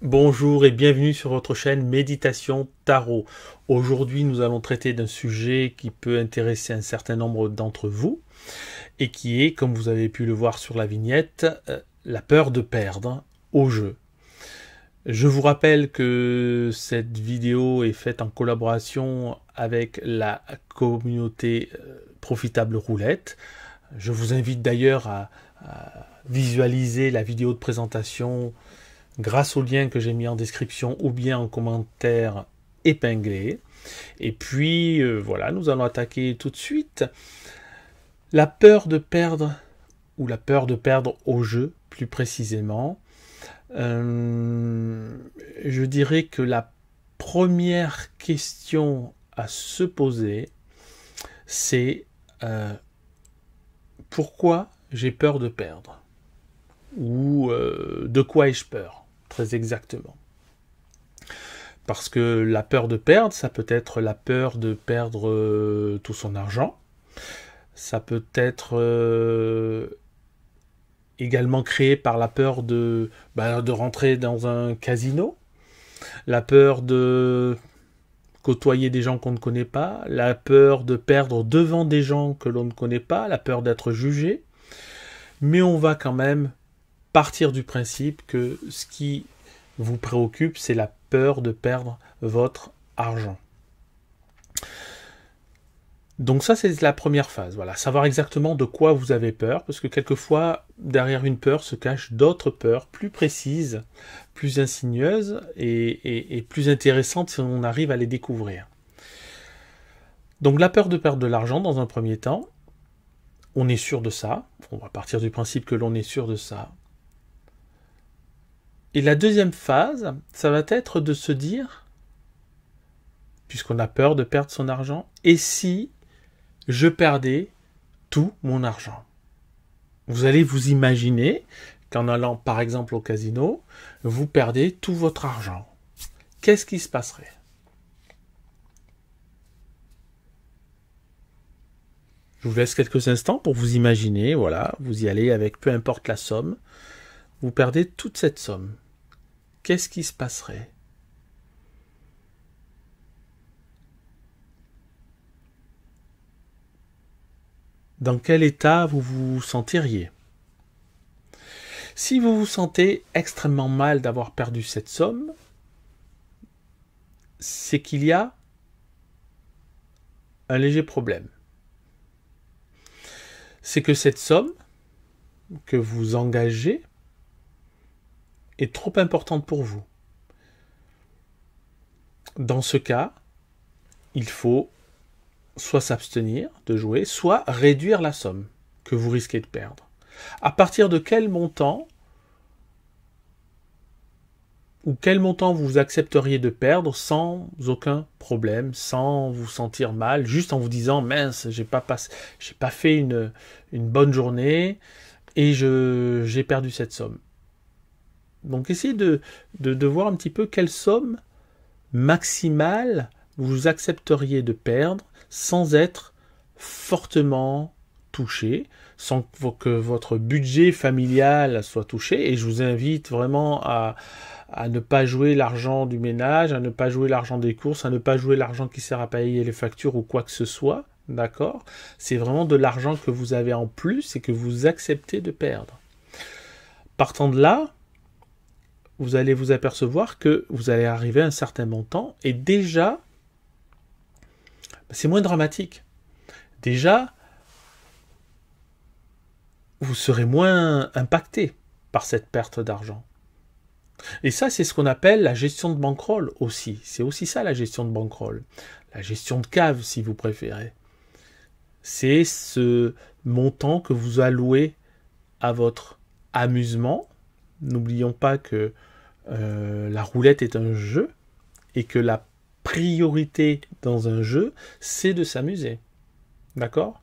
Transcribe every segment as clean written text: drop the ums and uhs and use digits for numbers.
Bonjour et bienvenue sur votre chaîne Méditation Tarot. Aujourd'hui, nous allons traiter d'un sujet qui peut intéresser un certain nombre d'entre vous et qui est, comme vous avez pu le voir sur la vignette, la peur de perdre au jeu. Je vous rappelle que cette vidéo est faite en collaboration avec la communauté Profitable Roulette. Je vous invite d'ailleurs à visualiser la vidéo de présentation grâce au lien que j'ai mis en description ou bien en commentaire épinglé. Et puis voilà, nous allons attaquer tout de suite la peur de perdre ou la peur de perdre au jeu plus précisément. Je dirais que la première question à se poser, c'est pourquoi j'ai peur de perdre, ou de quoi ai-je peur, très exactement. Parce que la peur de perdre, ça peut être la peur de perdre tout son argent, ça peut être également créé par la peur de rentrer dans un casino, la peur de côtoyer des gens qu'on ne connaît pas, la peur de perdre devant des gens que l'on ne connaît pas, la peur d'être jugé. Mais on va quand même partir du principe que ce qui vous préoccupe, c'est la peur de perdre votre argent. Donc ça, c'est la première phase. Voilà, savoir exactement de quoi vous avez peur, parce que quelquefois, derrière une peur se cachent d'autres peurs plus précises, plus insidieuses et plus intéressantes si on arrive à les découvrir. Donc la peur de perdre de l'argent, dans un premier temps, on est sûr de ça. On va partir du principe que l'on est sûr de ça. Et la deuxième phase, ça va être de se dire, puisqu'on a peur de perdre son argent, et si je perdais tout mon argent? Vous allez vous imaginer qu'en allant par exemple au casino, vous perdez tout votre argent. Qu'est-ce qui se passerait? Je vous laisse quelques instants pour vous imaginer, voilà, vous y allez avec peu importe la somme, vous perdez toute cette somme. Qu'est-ce qui se passerait? Dans quel état vous vous sentiriez? Si vous vous sentez extrêmement mal d'avoir perdu cette somme, c'est qu'il y a un léger problème. C'est que cette somme que vous engagez est trop importante pour vous. Dans ce cas, il faut soit s'abstenir de jouer, soit réduire la somme que vous risquez de perdre. À partir de quel montant ou quel montant vous accepteriez de perdre sans aucun problème, sans vous sentir mal, juste en vous disant mince, j'ai pas fait une bonne journée et j'ai perdu cette somme. Donc essayez de voir un petit peu quelle somme maximale vous accepteriez de perdre sans être fortement touché, sans que votre budget familial soit touché. Et je vous invite vraiment à ne pas jouer l'argent du ménage, à ne pas jouer l'argent des courses, à ne pas jouer l'argent qui sert à payer les factures ou quoi que ce soit. D'accord? C'est vraiment de l'argent que vous avez en plus et que vous acceptez de perdre. Partant de là, vous allez vous apercevoir que vous allez arriver à un certain montant et déjà, c'est moins dramatique. Déjà, vous serez moins impacté par cette perte d'argent. Et ça, c'est ce qu'on appelle la gestion de bankroll aussi. C'est aussi ça la gestion de bankroll. La gestion de cave, si vous préférez. C'est ce montant que vous allouez à votre amusement. N'oublions pas que la roulette est un jeu et que la priorité dans un jeu, c'est de s'amuser. D'accord?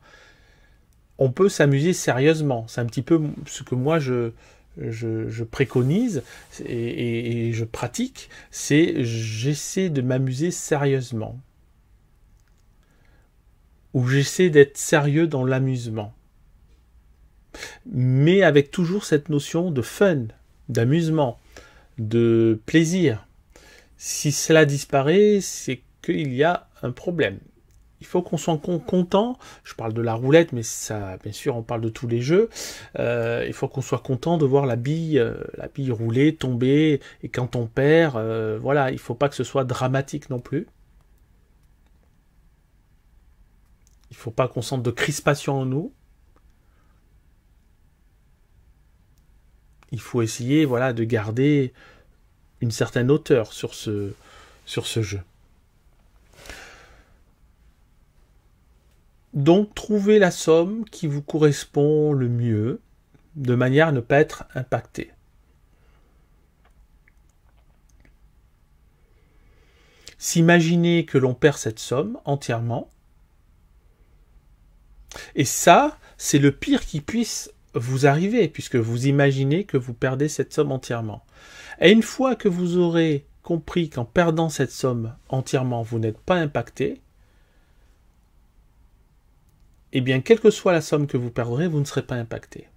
On peut s'amuser sérieusement. C'est un petit peu ce que moi je préconise et je pratique, c'est j'essaie de m'amuser sérieusement. Ou j'essaie d'être sérieux dans l'amusement. Mais avec toujours cette notion de fun, d'amusement. de plaisir. Si cela disparaît, c'est qu'il y a un problème. Il faut qu'on soit content, je parle de la roulette, mais ça, bien sûr, on parle de tous les jeux, il faut qu'on soit content de voir la bille rouler, tomber, et quand on perd, voilà, il ne faut pas que ce soit dramatique non plus. Il ne faut pas qu'on sente de crispation en nous. Il faut essayer, voilà, de garder une certaine hauteur sur ce jeu. Donc, trouvez la somme qui vous correspond le mieux, de manière à ne pas être impacté. S'imaginer que l'on perd cette somme entièrement, et ça, c'est le pire qui puisse vous arriver, puisque vous imaginez que vous perdez cette somme entièrement. Et une fois que vous aurez compris qu'en perdant cette somme entièrement, vous n'êtes pas impacté, eh bien, quelle que soit la somme que vous perdrez, vous ne serez pas impacté.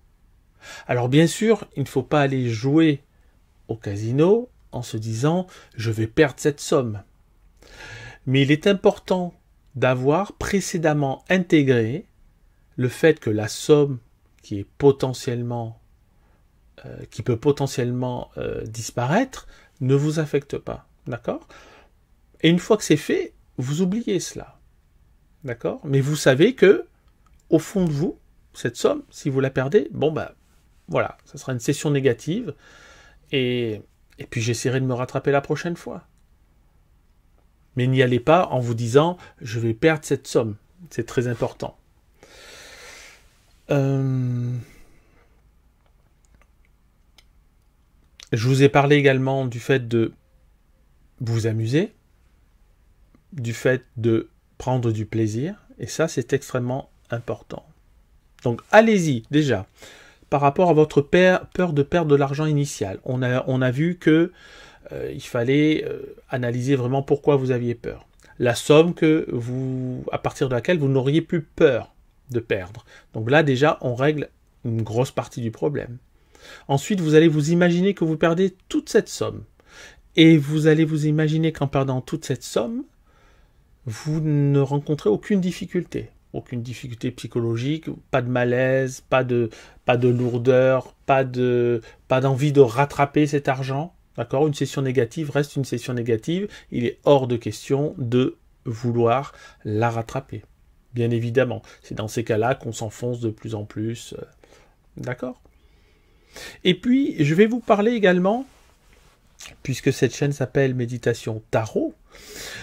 Alors bien sûr, il ne faut pas aller jouer au casino en se disant « je vais perdre cette somme ». Mais il est important d'avoir précédemment intégré le fait que la somme qui peut potentiellement disparaître ne vous affecte pas. D'accord ? Et une fois que c'est fait, vous oubliez cela. D'accord ? Mais vous savez que au fond de vous, cette somme, si vous la perdez, bon ben voilà, ça sera une session négative, et puis j'essaierai de me rattraper la prochaine fois. Mais n'y allez pas en vous disant « je vais perdre cette somme ». C'est très important. Je vous ai parlé également du fait de vous amuser, du fait de prendre du plaisir, et ça c'est extrêmement important. Donc allez-y déjà. Par rapport à votre peur de perdre de l'argent initial, on a vu que il fallait analyser vraiment pourquoi vous aviez peur. La somme à partir de laquelle vous n'auriez plus peur de perdre. Donc là déjà on règle une grosse partie du problème. Ensuite vous allez vous imaginer que vous perdez toute cette somme. Et vous allez vous imaginer qu'en perdant toute cette somme, vous ne rencontrez aucune difficulté psychologique, pas de malaise, pas de lourdeur, pas d'envie de rattraper cet argent. D'accord ? Une session négative reste une session négative. Il est hors de question de vouloir la rattraper. Bien évidemment, c'est dans ces cas-là qu'on s'enfonce de plus en plus. D'accord ? Et puis, je vais vous parler également, puisque cette chaîne s'appelle Méditation Tarot,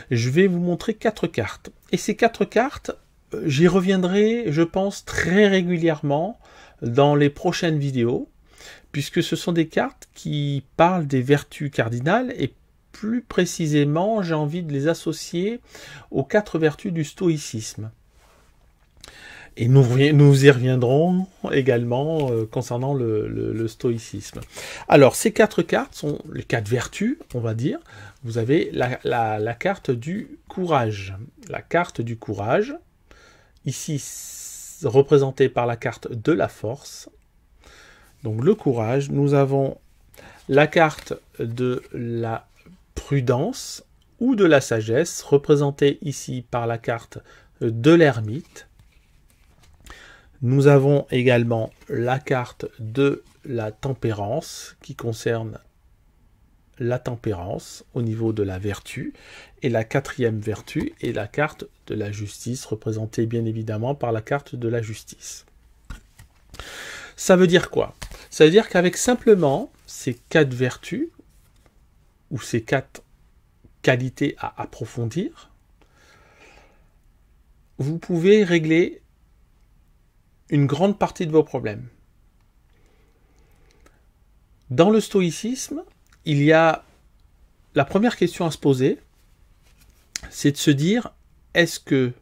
je vais vous montrer 4 cartes. Et ces 4 cartes, j'y reviendrai, je pense, très régulièrement dans les prochaines vidéos, puisque ce sont des cartes qui parlent des vertus cardinales, et plus précisément, j'ai envie de les associer aux 4 vertus du stoïcisme. Et nous y reviendrons également concernant le stoïcisme. Alors, ces 4 cartes sont les 4 vertus, on va dire. Vous avez la carte du courage. La carte du courage, ici représentée par la carte de la force. Donc le courage, nous avons la carte de la prudence ou de la sagesse, représentée ici par la carte de l'ermite. Nous avons également la carte de la tempérance, qui concerne la tempérance au niveau de la vertu. Et la 4e vertu est la carte de la justice, représentée bien évidemment par la carte de la justice. Ça veut dire quoi? Ça veut dire qu'avec simplement ces 4 vertus, ou ces 4 qualités à approfondir, vous pouvez régler une grande partie de vos problèmes. Dans le stoïcisme, il y a la première question à se poser, c'est de se dire, est-ce que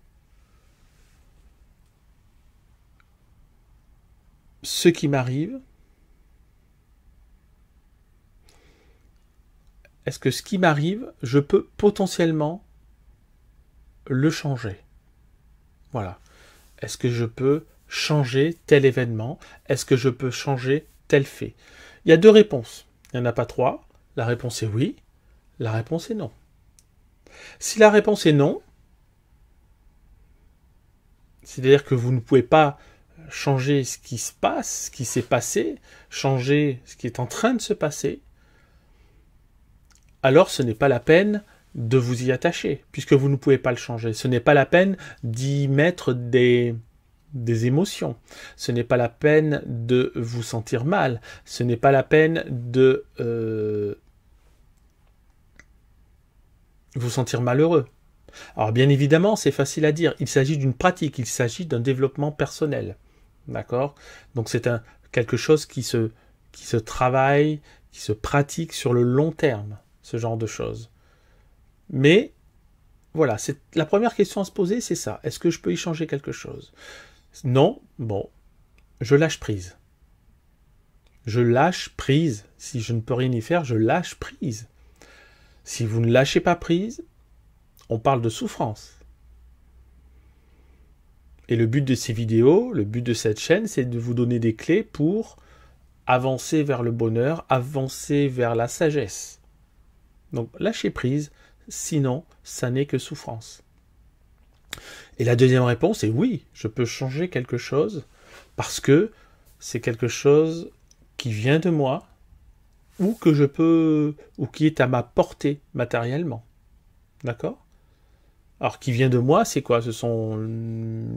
ce qui m'arrive, je peux potentiellement le changer? Voilà. Est-ce que je peux changer tel événement? Est-ce que je peux changer tel fait? Il y a 2 réponses. Il n'y en a pas 3. La réponse est oui. La réponse est non. Si la réponse est non, c'est-à-dire que vous ne pouvez pas changer ce qui se passe, ce qui s'est passé, changer ce qui est en train de se passer, alors ce n'est pas la peine de vous y attacher, puisque vous ne pouvez pas le changer. Ce n'est pas la peine d'y mettre des émotions. Ce n'est pas la peine de vous sentir mal. Ce n'est pas la peine de vous sentir malheureux. Alors bien évidemment, c'est facile à dire. Il s'agit d'une pratique, il s'agit d'un développement personnel. D'accord? Donc c'est quelque chose qui se travaille, qui se pratique sur le long terme, ce genre de choses. Mais voilà, c'est la première question à se poser, c'est ça. Est-ce que je peux y changer quelque chose? Non, bon, je lâche prise. Je lâche prise. Si je ne peux rien y faire, je lâche prise. Si vous ne lâchez pas prise, on parle de souffrance. Et le but de ces vidéos, le but de cette chaîne, c'est de vous donner des clés pour avancer vers le bonheur, avancer vers la sagesse. Donc lâchez prise, sinon ça n'est que souffrance. Et la deuxième réponse est oui, je peux changer quelque chose parce que c'est quelque chose qui vient de moi ou que je peux ou qui est à ma portée matériellement. D'accord? Alors, qui vient de moi, c'est quoi? Ce sont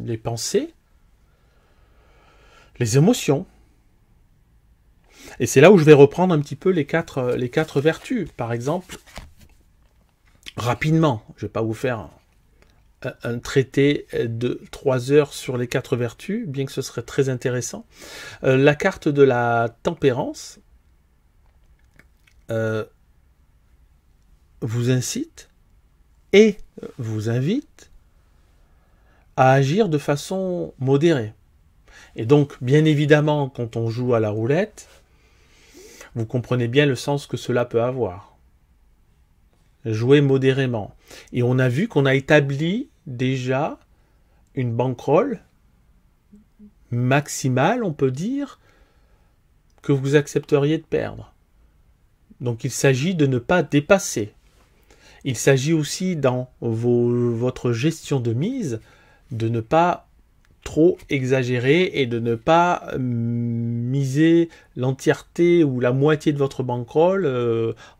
les pensées, les émotions. Et c'est là où je vais reprendre un petit peu les quatre vertus. Par exemple, rapidement, je ne vais pas vous faire un traité de 3 heures sur les 4 vertus, bien que ce serait très intéressant. La carte de la tempérance vous incite et vous invite à agir de façon modérée. Et donc, bien évidemment, quand on joue à la roulette, vous comprenez bien le sens que cela peut avoir. Jouer modérément. Et on a vu qu'on a établi déjà une bankroll maximale, on peut dire, que vous accepteriez de perdre. Donc il s'agit de ne pas dépasser. Il s'agit aussi dans votre gestion de mise de ne pas trop exagérer et de ne pas miser l'entièreté ou la moitié de votre bankroll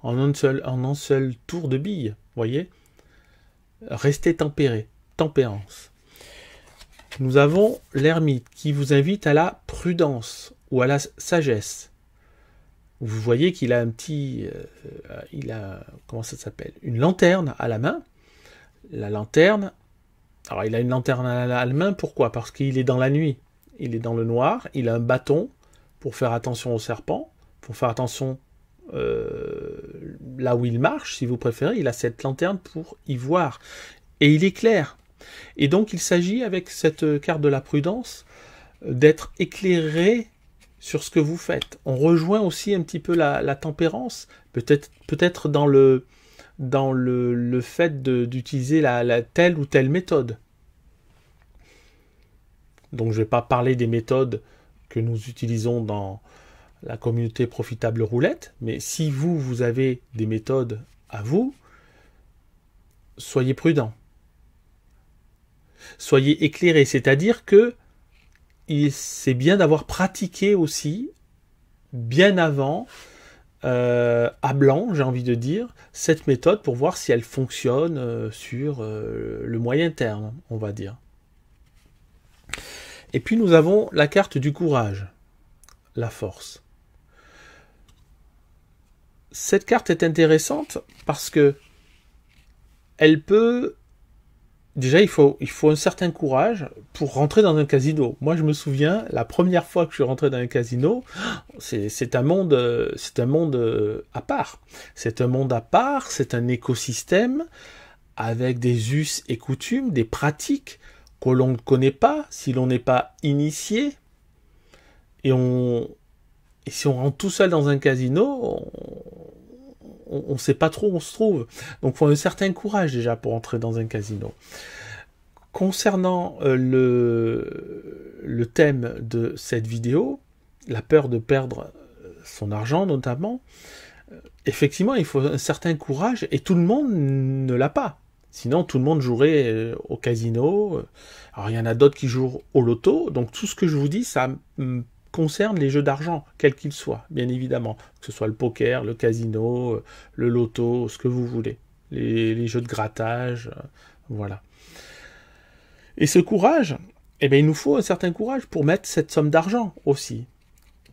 en un seul tour de bille. Voyez ? Restez tempéré. Tempérance. Nous avons l'ermite qui vous invite à la prudence ou à la sagesse. Vous voyez qu'il a un petit... comment ça s'appelle? Une lanterne à la main. La lanterne... Alors, il a une lanterne à la main, pourquoi? Parce qu'il est dans la nuit. Il est dans le noir. Il a un bâton pour faire attention aux serpents, pour faire attention là où il marche, si vous préférez. Il a cette lanterne pour y voir. Et il éclaire. Et donc, il s'agit, avec cette carte de la prudence, d'être éclairé sur ce que vous faites. On rejoint aussi un petit peu la tempérance, peut-être dans le fait d'utiliser la telle ou telle méthode. Donc je ne vais pas parler des méthodes que nous utilisons dans la communauté Profitable Roulette, mais si vous avez des méthodes à vous, soyez prudents. Soyez éclairés, c'est-à-dire que c'est bien d'avoir pratiqué aussi, bien avant, à blanc, j'ai envie de dire, cette méthode pour voir si elle fonctionne sur le moyen terme, on va dire. Et puis nous avons la carte du courage, la force. Cette carte est intéressante parce que elle peut... Déjà, il faut un certain courage pour rentrer dans un casino. Moi, je me souviens, la première fois que je suis rentré dans un casino, c'est un monde à part. C'est un monde à part, c'est un écosystème avec des us et coutumes, des pratiques que l'on ne connaît pas si l'on n'est pas initié. Et si on rentre tout seul dans un casino, on ne sait pas trop où on se trouve. Donc il faut un certain courage déjà pour entrer dans un casino. Concernant le thème de cette vidéo, la peur de perdre son argent notamment, effectivement, il faut un certain courage et tout le monde ne l'a pas. Sinon, tout le monde jouerait au casino. Alors, il y en a d'autres qui jouent au loto. Donc, tout ce que je vous dis, ça concerne les jeux d'argent, quels qu'ils soient, bien évidemment. Que ce soit le poker, le casino, le loto, ce que vous voulez. Les jeux de grattage, voilà. Et ce courage, eh bien, il nous faut un certain courage pour mettre cette somme d'argent aussi.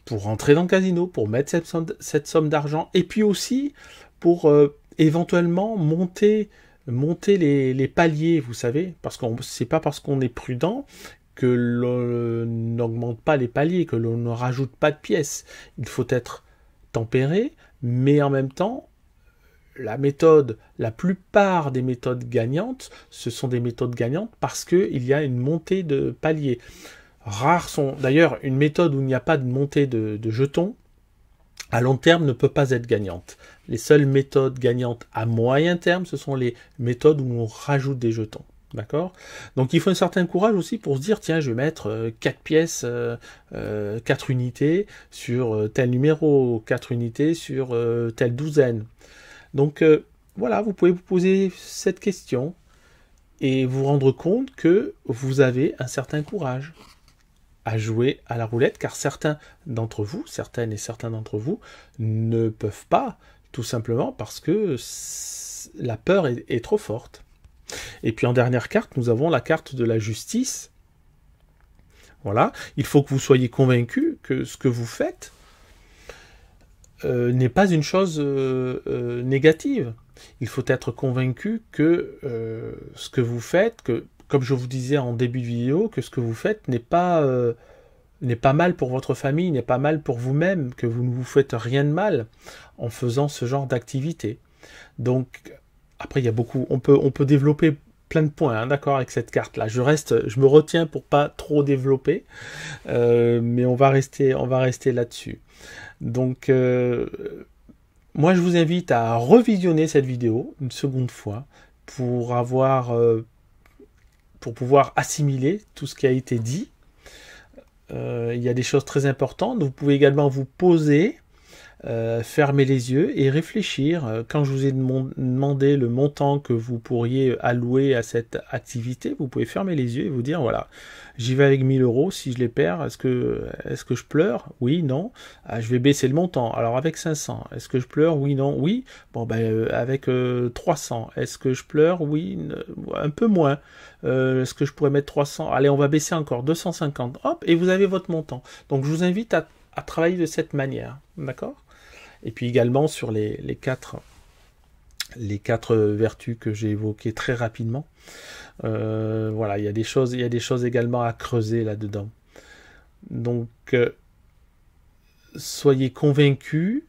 Pour rentrer dans le casino, pour mettre cette somme d'argent. Et puis aussi, pour éventuellement monter les paliers, vous savez. Parce que c'est pas parce qu'on est prudent que l'on n'augmente pas les paliers, que l'on ne rajoute pas de pièces. Il faut être tempéré, mais en même temps, la plupart des méthodes gagnantes, ce sont des méthodes gagnantes parce qu'il y a une montée de paliers. Rares sont, d'ailleurs, une méthode où il n'y a pas de montée de jetons, à long terme, ne peut pas être gagnante. Les seules méthodes gagnantes à moyen terme, ce sont les méthodes où on rajoute des jetons. D'accord ? Donc il faut un certain courage aussi pour se dire, tiens, je vais mettre 4 pièces, 4 unités sur tel numéro, 4 unités sur telle douzaine. Donc voilà, vous pouvez vous poser cette question et vous rendre compte que vous avez un certain courage à jouer à la roulette, car certaines et certains d'entre vous ne peuvent pas, tout simplement parce que la peur est trop forte. Et puis en dernière carte, nous avons la carte de la justice. Voilà, il faut que vous soyez convaincu que ce que vous faites n'est pas une chose négative. Il faut être convaincu que ce que vous faites, que, comme je vous disais en début de vidéo, que ce que vous faites n'est pas mal pour votre famille, n'est pas mal pour vous-même, que vous ne vous faites rien de mal en faisant ce genre d'activité. Donc, après, il y a beaucoup, on peut développer plein de points, hein, d'accord, avec cette carte-là. Je me retiens pour pas trop développer, mais on va rester là-dessus. Donc, moi, je vous invite à revisionner cette vidéo une seconde fois pour pouvoir assimiler tout ce qui a été dit. Il y a des choses très importantes. Vous pouvez également vous poser, fermer les yeux et réfléchir. Quand je vous ai demandé le montant que vous pourriez allouer à cette activité, vous pouvez fermer les yeux et vous dire, voilà, j'y vais avec 1000 €, si je les perds, est-ce que je pleure? Oui, non. Je vais baisser le montant. Alors avec 500, est-ce que je pleure? Oui, non. Oui. Bon, avec 300, est-ce que je pleure? Oui, un peu moins. Est-ce que je pourrais mettre 300? Allez, on va baisser encore, 250. Hop, et vous avez votre montant. Donc je vous invite à travailler de cette manière, d'accord? Et puis également sur les quatre vertus que j'ai évoquées très rapidement. Voilà, il y a des choses également à creuser là-dedans. Donc, soyez convaincus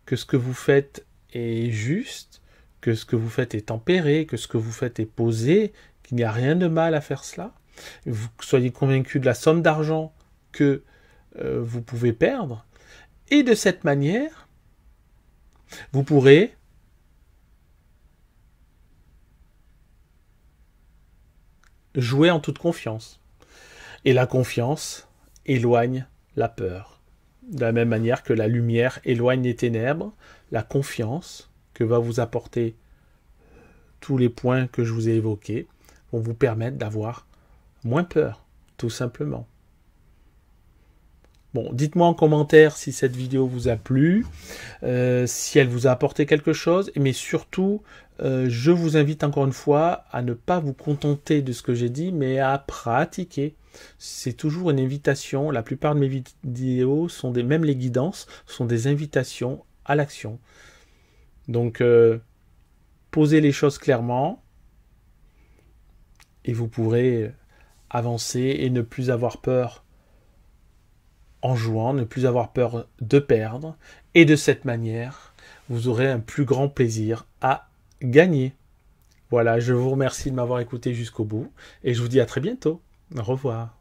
que ce que vous faites est juste, que ce que vous faites est tempéré, que ce que vous faites est posé, qu'il n'y a rien de mal à faire cela. Soyez convaincus de la somme d'argent que vous pouvez perdre. Et de cette manière, vous pourrez jouer en toute confiance. Et la confiance éloigne la peur. De la même manière que la lumière éloigne les ténèbres, la confiance que va vous apporter tous les points que je vous ai évoqués vont vous permettre d'avoir moins peur, tout simplement. Bon, dites-moi en commentaire si cette vidéo vous a plu, si elle vous a apporté quelque chose, mais surtout, je vous invite encore une fois à ne pas vous contenter de ce que j'ai dit, mais à pratiquer. C'est toujours une invitation. La plupart de mes vidéos même les guidances, sont des invitations à l'action. Donc, posez les choses clairement et vous pourrez avancer et ne plus avoir peur en jouant, ne plus avoir peur de perdre, et de cette manière, vous aurez un plus grand plaisir à gagner. Voilà, je vous remercie de m'avoir écouté jusqu'au bout, et je vous dis à très bientôt. Au revoir.